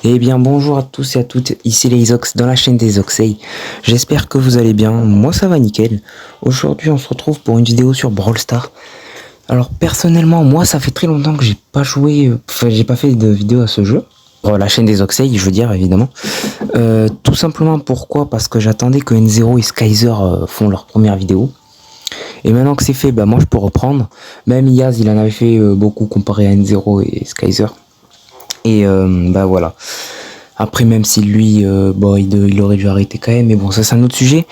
Eh bien bonjour à tous et à toutes, ici les Isox dans la chaîne des Oxey. J'espère que vous allez bien, moi ça va nickel. Aujourd'hui on se retrouve pour une vidéo sur Brawl Stars. Alors personnellement moi ça fait très longtemps que j'ai pas joué, j'ai pas fait de vidéo à ce jeu. Pour la chaîne des Oxey je veux dire évidemment. Tout simplement pourquoi? Parce que j'attendais que N0 et Skyzer font leur première vidéo. Et maintenant que c'est fait, bah moi je peux reprendre. Même Yaz il en avait fait beaucoup comparé à N0 et Skyzer. Et bah voilà. Après même si lui, bon il aurait dû arrêter quand même, mais bon ça c'est un autre sujet.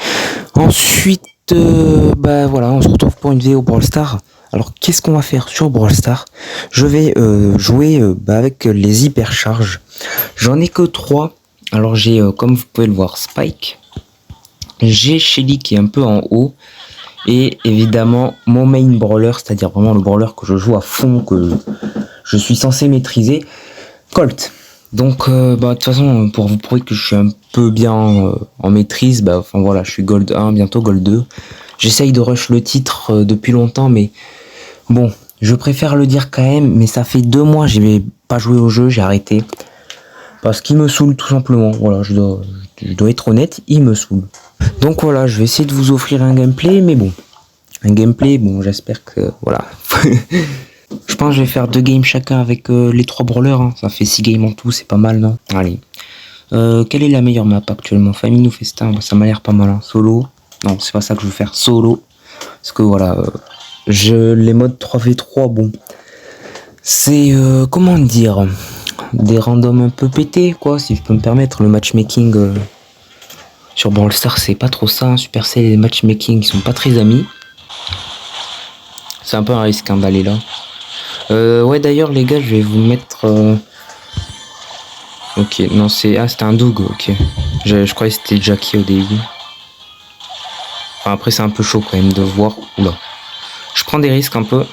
Ensuite, bah voilà, on se retrouve pour une vidéo Brawl Stars. Alors qu'est-ce qu'on va faire sur Brawl Stars? Je vais jouer avec les hypercharges. J'en ai que 3. Alors j'ai, comme vous pouvez le voir, Spike. J'ai Shelly qui est un peu en haut. Et évidemment mon main brawler, c'est-à-dire vraiment le brawler que je joue à fond, que je suis censé maîtriser, Colt. Donc de toute façon pour vous prouver que je suis un peu bien en maîtrise, enfin voilà, je suis Gold 1, bientôt Gold 2. J'essaye de rush le titre depuis longtemps, mais bon, je préfère le dire quand même, mais ça fait 2 mois j'ai pas joué au jeu, j'ai arrêté. Parce qu'il me saoule tout simplement, voilà, je dois être honnête, il me saoule. Donc voilà, je vais essayer de vous offrir un gameplay, mais bon, j'espère que, voilà. Je pense que je vais faire 2 games chacun avec les 3 brawlers, hein. Ça fait 6 games en tout, c'est pas mal, non? Allez. Quelle est la meilleure map actuellement? Famille ou Festin? Ça m'a l'air pas mal, hein. Solo? Non, c'est pas ça que je veux faire, solo. Parce que voilà, les modes 3v3, bon. C'est, comment dire, des randoms un peu pétés, quoi, si je peux me permettre. Le matchmaking sur Brawl Stars, c'est pas trop ça, hein. Supercell et les matchmaking, ils sont pas très amis. C'est un peu un risque hein, d'aller là. Ouais d'ailleurs les gars je vais vous mettre ok non c'est c'était un Doug, ok. Je croyais que c'était Jackie au début. Enfin, après c'est un peu chaud quand même de voir. Oula. Je prends des risques un peu.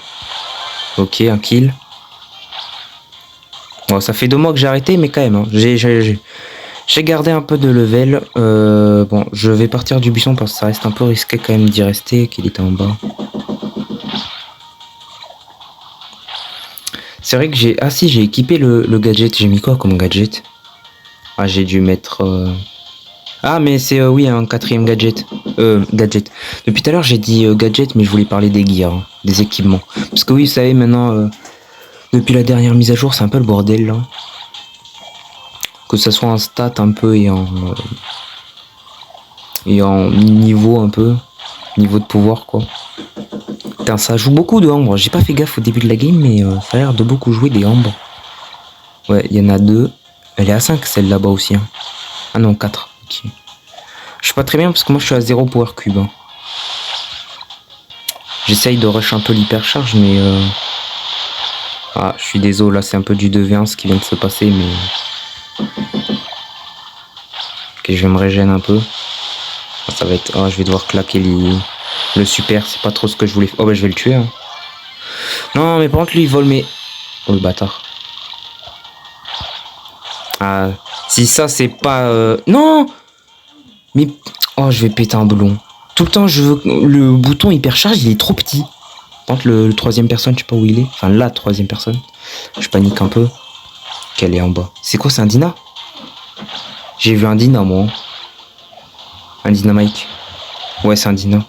Ok, un kill. Bon, ça fait 2 mois que j'ai arrêté mais quand même hein, j'ai gardé un peu de level. Bon je vais partir du buisson parce que ça reste un peu risqué quand même d'y rester, qu'il était en bas. C'est vrai que j'ai équipé le gadget. J'ai mis quoi comme gadget? Ah, j'ai dû mettre... Ah, mais c'est, oui, un 4e gadget. Gadget. Depuis tout à l'heure, j'ai dit gadget, mais je voulais parler des gears, hein, des équipements. Parce que oui, vous savez, maintenant, depuis la dernière mise à jour, c'est un peu le bordel, là. Que ça soit en stat un peu et en niveau un peu. Niveau de pouvoir, quoi. Putain, ça joue beaucoup de Ambre. J'ai pas fait gaffe au début de la game, mais ça a l'air de beaucoup jouer des Ambres. Ouais, il y en a 2. Elle est à 5, celle là-bas aussi. Hein. Ah non, 4. Okay. Je suis pas très bien parce que moi je suis à 0 power cube. Hein. J'essaye de rush un peu l'hypercharge, mais... Ah, je suis désolé, là c'est un peu du 2v1 ce qui vient de se passer, mais... Ok, je vais me régénérer un peu. Ah, ça va être... Oh, je vais devoir claquer le super, c'est pas trop ce que je voulais... Oh bah je vais le tuer. Hein. Non, mais par contre lui il vole mes... Oh le bâtard. Ah, si ça c'est pas... Non. Mais... Oh, je vais péter un boulon. Tout le temps, je veux... Le bouton hypercharge, il est trop petit. Par contre, le 3e personne, je sais pas où il est. Enfin, la 3e personne. Je panique un peu. Qu'elle est en bas. C'est quoi, c'est un Dina? J'ai vu un Dina, moi. Un Dynamite. Ouais, c'est un Dina.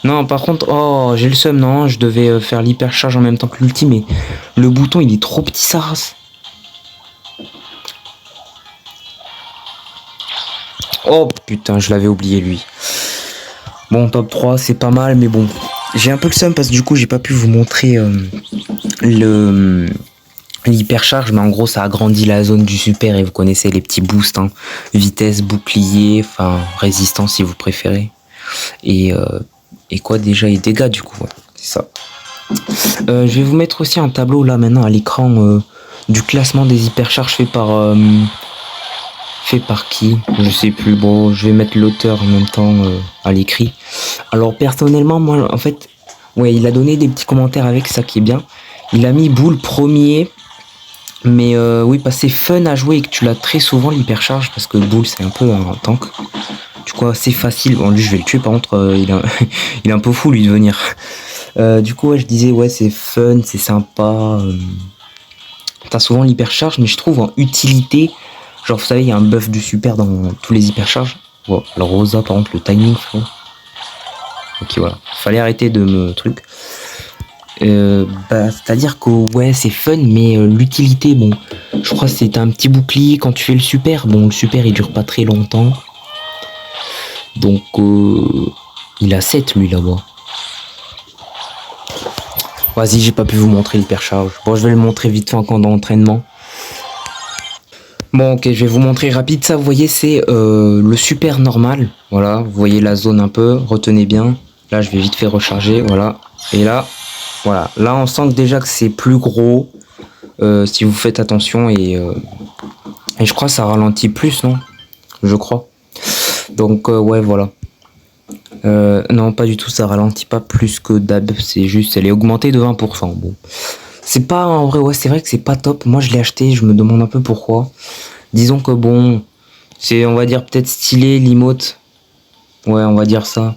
Non, par contre, oh, j'ai le seum, non. Je devais faire l'hypercharge en même temps que l'ulti, mais le bouton, il est trop petit, sa race. Oh putain, je l'avais oublié lui. Bon, top 3, c'est pas mal, mais bon. J'ai un peu le seum parce que du coup, j'ai pas pu vous montrer l'hypercharge, mais en gros, ça agrandit la zone du super et vous connaissez les petits boosts. Hein. Vitesse, bouclier, enfin, résistance si vous préférez. Et quoi déjà? Et dégâts du coup, ouais, c'est ça. Je vais vous mettre aussi un tableau là maintenant à l'écran du classement des hypercharges fait par qui? Je sais plus. Bon, je vais mettre l'auteur en même temps à l'écrit. Alors personnellement, moi, en fait, ouais, il a donné des petits commentaires avec ça qui est bien. Il a mis Bull premier, mais oui, parce que c'est fun à jouer et que tu l'as très souvent l'hypercharge parce que Bull c'est un peu un tank. Du coup, c'est facile. Bon, lui, je vais le tuer. Par contre, il est un peu fou lui de venir. Du coup, ouais, je disais ouais, c'est fun, c'est sympa. t'as souvent l'hypercharge, mais je trouve en utilité, genre vous savez, il y a un buff du super dans tous les hypercharges. Bon, alors Rosa, par exemple, le timing, frérot. Ok, voilà. Fallait arrêter de me truc. C'est-à-dire que ouais, c'est fun, mais l'utilité, bon, je crois que c'est un petit bouclier quand tu fais le super. Bon, le super, il dure pas très longtemps. Donc, il a 7 lui là-bas. Vas-y, j'ai pas pu vous montrer l'hypercharge. Bon, je vais le montrer vite fait en camp d'entraînement. Bon, ok, je vais vous montrer rapide. Ça, vous voyez, c'est le super normal. Voilà, vous voyez la zone un peu. Retenez bien. Là, je vais vite fait recharger. Voilà. Et là, voilà. Là, on sent que déjà que c'est plus gros. Si vous faites attention. Et je crois que ça ralentit plus, non? Je crois. Donc, ouais, voilà. Non, pas du tout. Ça ralentit pas plus que d'hab. C'est juste, elle est augmentée de 20%. Bon. C'est pas en vrai, ouais, c'est vrai que c'est pas top. Moi, je l'ai acheté, je me demande un peu pourquoi. Disons que bon, c'est, on va dire, peut-être stylé, l'emote. Ouais, on va dire ça.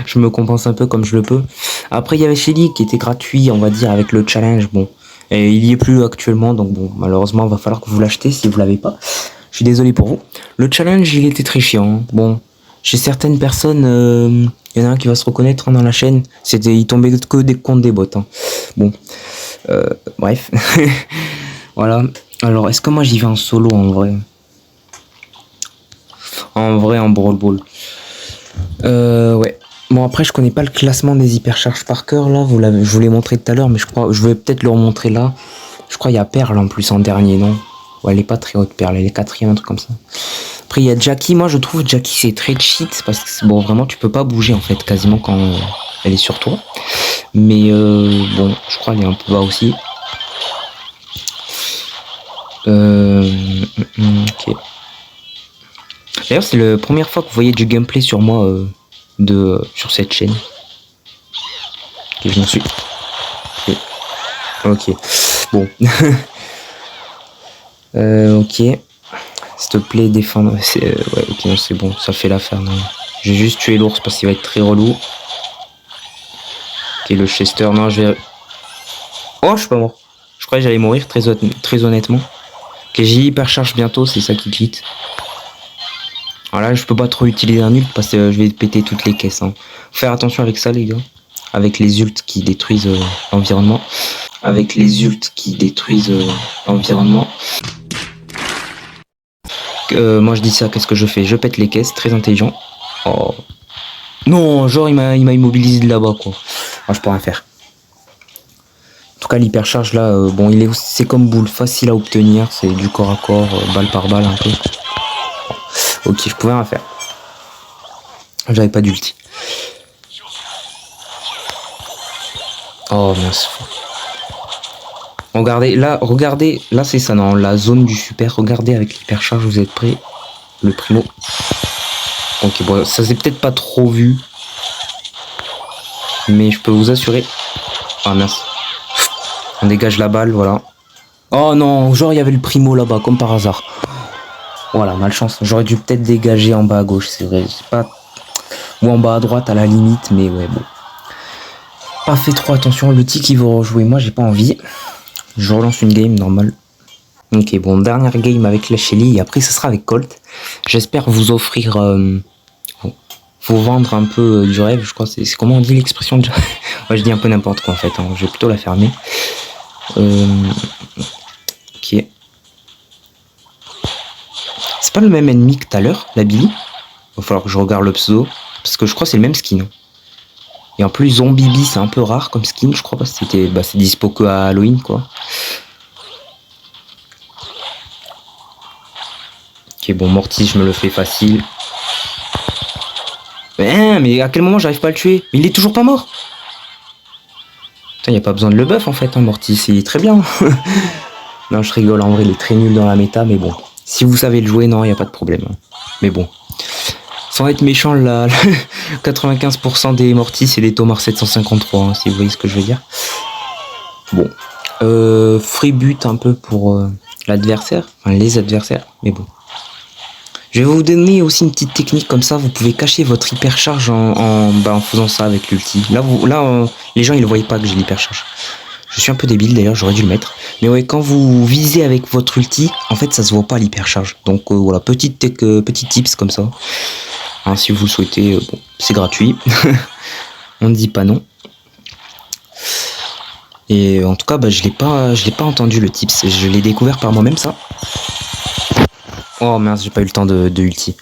Je me compense un peu comme je le peux. Après, il y avait Shelly qui était gratuit, on va dire, avec le challenge. Bon, et il y est plus actuellement, donc bon, malheureusement, il va falloir que vous l'achetez si vous l'avez pas. Je suis désolé pour vous. Le challenge, il était très chiant. Hein. Bon, chez certaines personnes, il y en a un qui va se reconnaître hein, dans la chaîne. Il tombait que des comptes des bots. Hein. Bon. Bref. Voilà. Alors, est-ce que moi j'y vais en solo en vrai? En vrai, en Brawl Ball. Ouais. Bon, après, je connais pas le classement des hypercharges par cœur là. Je vous l'ai montré tout à l'heure, mais je crois, je vais peut-être le remontrer là. Je crois qu'il y a Perle en plus en dernier, non? Ouais, elle est pas très haute, Perle. Elle est quatrième, un truc comme ça. Après, il y a Jackie. Moi, je trouve Jackie c'est très cheat parce que bon, vraiment, tu peux pas bouger en fait, quasiment quand elle est sur toi. Mais bon, je crois qu'elle est un peu bas aussi. Ok. D'ailleurs, c'est la première fois que vous voyez du gameplay sur moi sur cette chaîne. Ok, je m'en suis. Ok. Bon. Ok. S'il te plaît, défendre. Ouais, ok, non, c'est bon, ça fait l'affaire. Non. J'ai juste tué l'ours parce qu'il va être très relou. Ok, le Chester, non, je vais. Oh, je suis pas mort. Je croyais que j'allais mourir, très honnêtement. Ok, j'ai hypercharge bientôt, c'est ça qui quitte. Alors là, je peux pas trop utiliser un ult parce que je vais péter toutes les caisses. Hein. Faut faire attention avec ça, les gars. Avec les ults qui détruisent l'environnement. Avec les ults qui détruisent l'environnement. Moi, je dis ça, qu'est-ce que je fais? Je pète les caisses, très intelligent. Oh. Non, genre, il m'a immobilisé de là-bas, quoi. Ah, je peux rien faire. En tout cas, l'hypercharge, là, bon, c'est comme boule, facile à obtenir. C'est du corps à corps, balle par balle, un peu. Ok, je pouvais rien faire. J'avais pas d'ulti. Oh mince. Regardez, là c'est ça, non, la zone du super. Regardez avec l'hypercharge, vous êtes prêts? Le primo. Ok, bon, ça s'est peut-être pas trop vu. Mais je peux vous assurer. Ah mince. On dégage la balle, voilà. Oh non, genre il y avait le primo là-bas, comme par hasard. Voilà, malchance. J'aurais dû peut-être dégager en bas à gauche, c'est vrai. C'est pas... Ou en bas à droite à la limite, mais ouais, bon. Pas fait trop attention. Le tic il veut rejouer. Moi, j'ai pas envie. Je relance une game normale. Ok, bon, dernière game avec la Shelly. Et après, ce sera avec Colt. J'espère vous offrir... vous vendre un peu du rêve. Je crois c'est comment on dit l'expression déjà. Ouais, je dis un peu n'importe quoi en fait. Hein. Je vais plutôt la fermer. Ok. C'est pas le même ennemi que tout à l'heure, la Billy. Va falloir que je regarde le pseudo. Parce que je crois que c'est le même skin. Et en plus, Zombie c'est un peu rare comme skin. Je crois pas que c'était. Bah, c'est dispo que à Halloween, quoi. Ok, bon, Mortis, je me le fais facile. Mais à quel moment j'arrive pas à le tuer? Mais il est toujours pas mort. Putain, y a pas besoin de le buff en fait, hein, Mortis. Il est très bien. Non, je rigole. En vrai, il est très nul dans la méta, mais bon. Si vous savez le jouer, non, y a pas de problème. Mais bon. Sans être méchant, là, 95% des Mortis, c'est des Tomar 753, hein, si vous voyez ce que je veux dire. Bon. Free but un peu pour l'adversaire, enfin les adversaires, mais bon. Je vais vous donner aussi une petite technique comme ça, vous pouvez cacher votre hypercharge en faisant ça avec l'ulti. Là, les gens ils ne voyaient pas que j'ai l'hypercharge. Je suis un peu débile d'ailleurs, j'aurais dû le mettre. Mais ouais, quand vous visez avec votre ulti, en fait ça se voit pas l'hypercharge. Donc voilà, petit tips comme ça. Hein, si vous le souhaitez, bon, c'est gratuit. On ne dit pas non. Et en tout cas, bah, je l'ai pas entendu le tips. Je l'ai découvert par moi-même ça. Oh mince, j'ai pas eu le temps de ulti.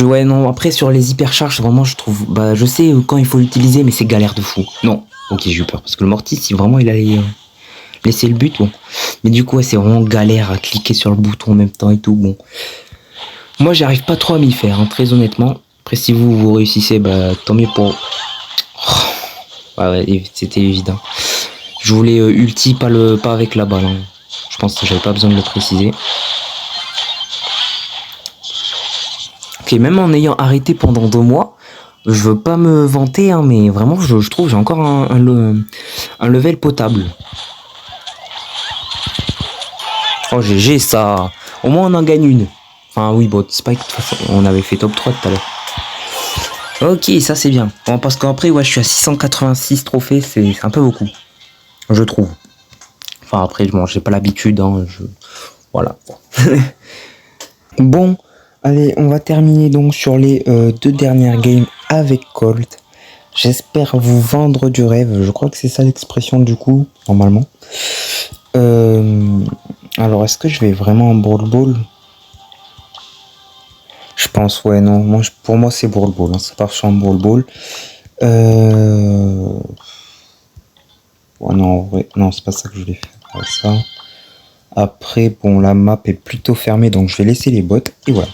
Ouais non, après sur les hypercharges, vraiment je trouve, bah je sais quand il faut l'utiliser, mais c'est galère de fou. Non, ok j'ai eu peur parce que le Mortis, si vraiment il allait laisser le but, bon. Mais du coup ouais, c'est vraiment galère à cliquer sur le bouton en même temps et tout, bon. Moi j'arrive pas trop à m'y faire, hein, très honnêtement. Après si vous réussissez, bah tant mieux pour. Oh, ouais, c'était évident. Je voulais ulti, pas avec la balle. Hein. Je pense que j'avais pas besoin de le préciser. Ok, même en ayant arrêté pendant 2 mois, je veux pas me vanter, hein, mais vraiment, je trouve que j'ai encore un level potable. Oh, GG, ça. Au moins, on en gagne une. Enfin, oui, bon, Spike, de toute façon, on avait fait top 3 tout à l'heure. Ok, ça c'est bien. Bon, parce qu'après, ouais, je suis à 686 trophées, c'est un peu beaucoup. Je trouve. Enfin, après, bon, j'ai pas l'habitude, hein, voilà. Bon. Allez, on va terminer donc sur les 2 dernières games avec Colt. J'espère vous vendre du rêve. Je crois que c'est ça l'expression du coup, normalement. Alors, est-ce que je vais vraiment en Brawl Ball? Je pense, ouais, non. Pour moi, c'est Brawl Ball. Hein. Ça part sur un Brawl Ball. Ouais, non, en vrai, non, c'est pas ça que je voulais faire. Ça. Après, bon, la map est plutôt fermée, donc je vais laisser les bots. Et voilà.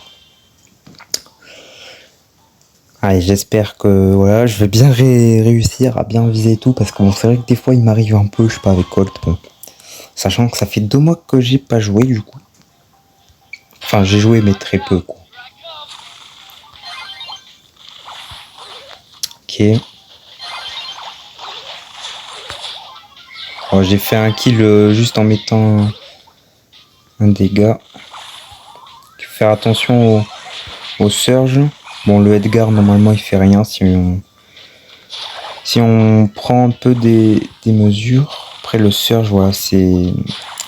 Allez, j'espère que voilà, je vais bien réussir à bien viser tout parce que bon, c'est vrai que des fois il m'arrive un peu, je sais pas, avec Colt, bon. Sachant que ça fait 2 mois que j'ai pas joué du coup. Enfin, j'ai joué mais très peu quoi. Ok. Oh, j'ai fait un kill juste en mettant un dégât. Faire attention au surge. Bon, le Edgar normalement il fait rien si on prend un peu des mesures. Après le surge, voilà, c'est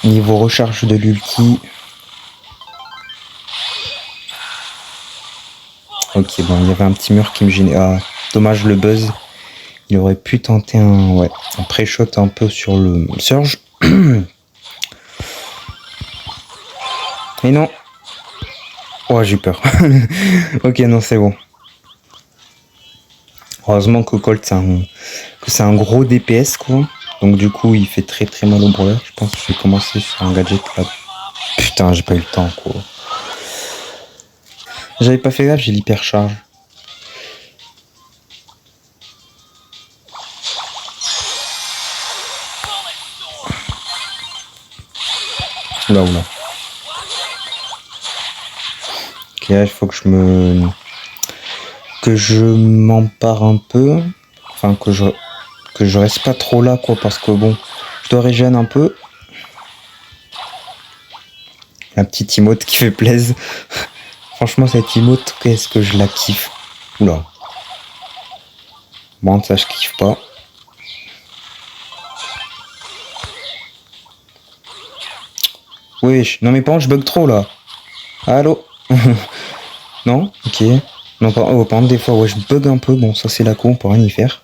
niveau recharge de l'ulti. Ok, bon, il y avait un petit mur qui me gênait. Ah, dommage le buzz. Il aurait pu tenter un pré-shot un peu sur le surge. Et non. Oh, j'ai peur. Ok, non, c'est bon. Heureusement que Colt, c'est un gros DPS, quoi. Donc, du coup, il fait très très mal au brawler. Je pense que je vais commencer sur un gadget là. Putain, j'ai pas eu le temps, quoi. J'avais pas fait gaffe, j'ai l'hypercharge. Là, oula. Ok, il faut que je m'empare un peu. Enfin, que je reste pas trop là, quoi, parce que bon, je dois régénérer un peu. La petite emote qui fait plaisir. Franchement, cette emote, qu'est-ce que je la kiffe. Oula. Bon, ça, je kiffe pas. Oui, non mais par contre, je bug trop, là. Allô. Non. Ok. Non, par contre, des fois, ouais, je bug un peu. Bon, ça, c'est la con, on peut rien y faire.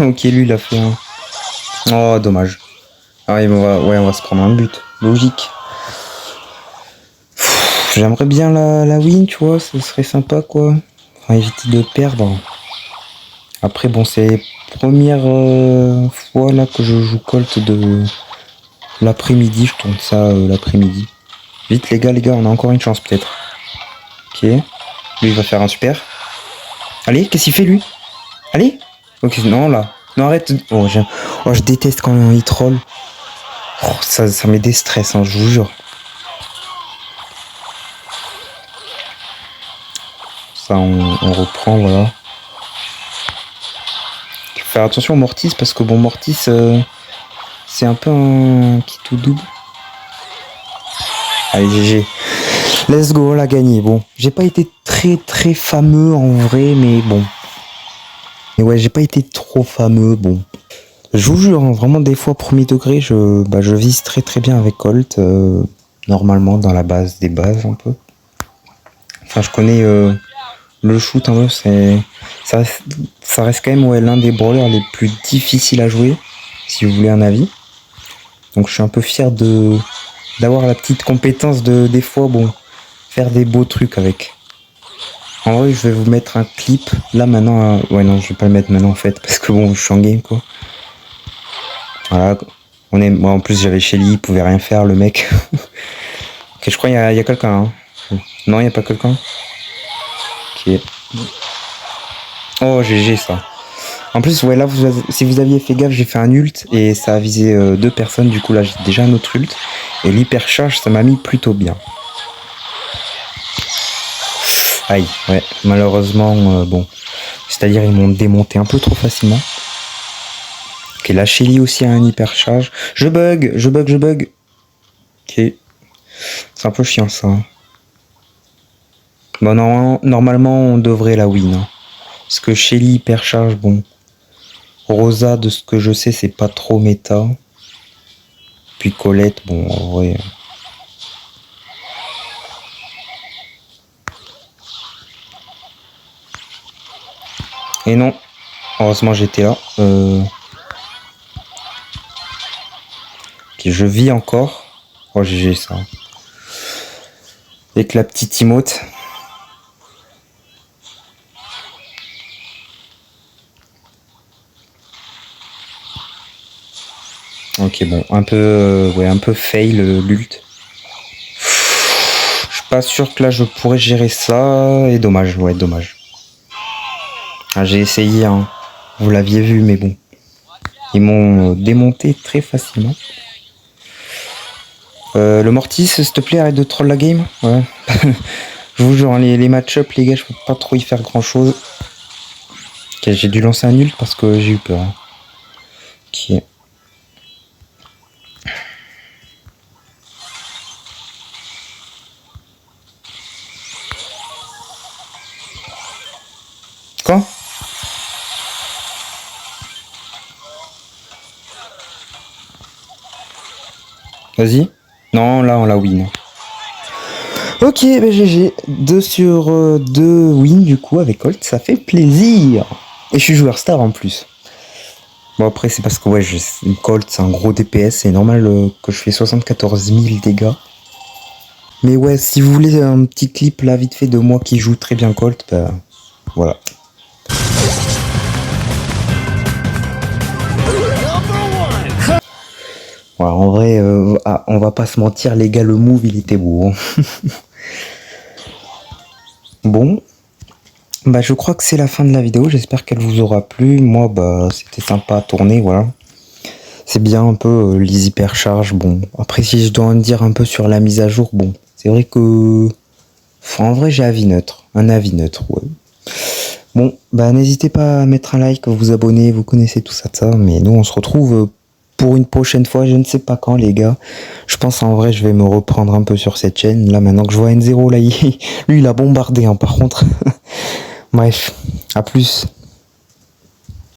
Ok, lui, il a fait un... Oh, dommage. Ah, on va se prendre un but. Logique. J'aimerais bien la win, tu vois, ce serait sympa, quoi. Enfin, éviter de perdre. Après, bon, c'est la première fois là que je joue Colt de l'après-midi. Je tourne ça l'après-midi. Vite, les gars, on a encore une chance, peut-être. Ok. Lui, il va faire un super. Allez, qu'est-ce qu'il fait, lui? Allez. Ok, non, là. Non, arrête. Oh, je déteste quand il troll. Oh, ça met des stress, hein, je vous jure. Ça, on reprend, voilà. Faire attention au Mortis, parce que bon, Mortis, c'est un peu un qui tout double. Allez, GG. Let's go, on l'a gagné. Bon, j'ai pas été très très fameux en vrai, mais bon. Mais ouais, j'ai pas été trop fameux, bon. Je vous jure, hein, vraiment des fois premier degré, je vise très très bien avec Colt, normalement dans la base des bases un peu. Enfin, je connais le shoot, hein, ça reste quand même l'un des brawlers les plus difficiles à jouer, si vous voulez un avis. Donc je suis un peu fier d'avoir la petite compétence de des fois, bon, faire des beaux trucs avec. En vrai, je vais vous mettre un clip là maintenant. Ouais, non, je vais pas le mettre maintenant en fait, parce que bon, je suis en game quoi. Voilà, moi en plus j'avais Shelly, il pouvait rien faire le mec. Ok, je crois qu'il y a quelqu'un. Hein. Non, il y a pas quelqu'un. Ok. Oh, GG ça. En plus, ouais, là, si vous aviez fait gaffe, j'ai fait un ult et ça a visé 2 personnes. Du coup, là, j'ai déjà un autre ult. Et l'hypercharge, ça m'a mis plutôt bien. Aïe, ouais, malheureusement, bon. C'est-à-dire, ils m'ont démonté un peu trop facilement. Ok, la Shelly aussi a un hypercharge. Je bug. Ok. C'est un peu chiant ça. Bon, non, normalement, on devrait la win. Hein. Parce que Shelly hypercharge, bon. Rosa, de ce que je sais, c'est pas trop méta. Puis Colette, bon, en vrai. Et non, heureusement j'étais là. Ok, je vis encore. Oh, GG ça. Avec la petite emote. Ok, bon, un peu fail l'ult. Je suis pas sûr que là je pourrais gérer ça. Et dommage, ouais, dommage. Ah, j'ai essayé, hein. Vous l'aviez vu, mais bon. Ils m'ont démonté très facilement. Le Mortis, s'il te plaît, arrête de troll la game. Ouais. Je vous jure, les match-up, les gars, je peux pas trop y faire grand-chose. Ok, j'ai dû lancer un ult parce que j'ai eu peur. Hein. Ok. Quoi? Vas-y. Non, là, on l'a win. Ok, bah GG. 2 sur 2 win, du coup, avec Colt. Ça fait plaisir. Et je suis joueur star, en plus. Bon, après, c'est parce que, ouais, Colt, c'est un gros DPS. C'est normal que je fais 74 000 dégâts. Mais ouais, si vous voulez un petit clip, là, vite fait, de moi qui joue très bien Colt, bah, voilà. Ouais, en vrai, on va pas se mentir, les gars, le move, il était beau. Hein. Bon, bah je crois que c'est la fin de la vidéo, j'espère qu'elle vous aura plu. Moi, bah c'était sympa à tourner, voilà. C'est bien un peu les hypercharges, bon. Après, si je dois en dire un peu sur la mise à jour, bon, c'est vrai que... Enfin, en vrai, j'ai un avis neutre, ouais. Bon, bah n'hésitez pas à mettre un like, vous abonner, vous connaissez tout ça, mais nous, on se retrouve... pour une prochaine fois, je ne sais pas quand les gars. Je pense en vrai je vais me reprendre un peu sur cette chaîne. Là maintenant que je vois N0 là, lui il a bombardé hein, par contre. Bref, à plus.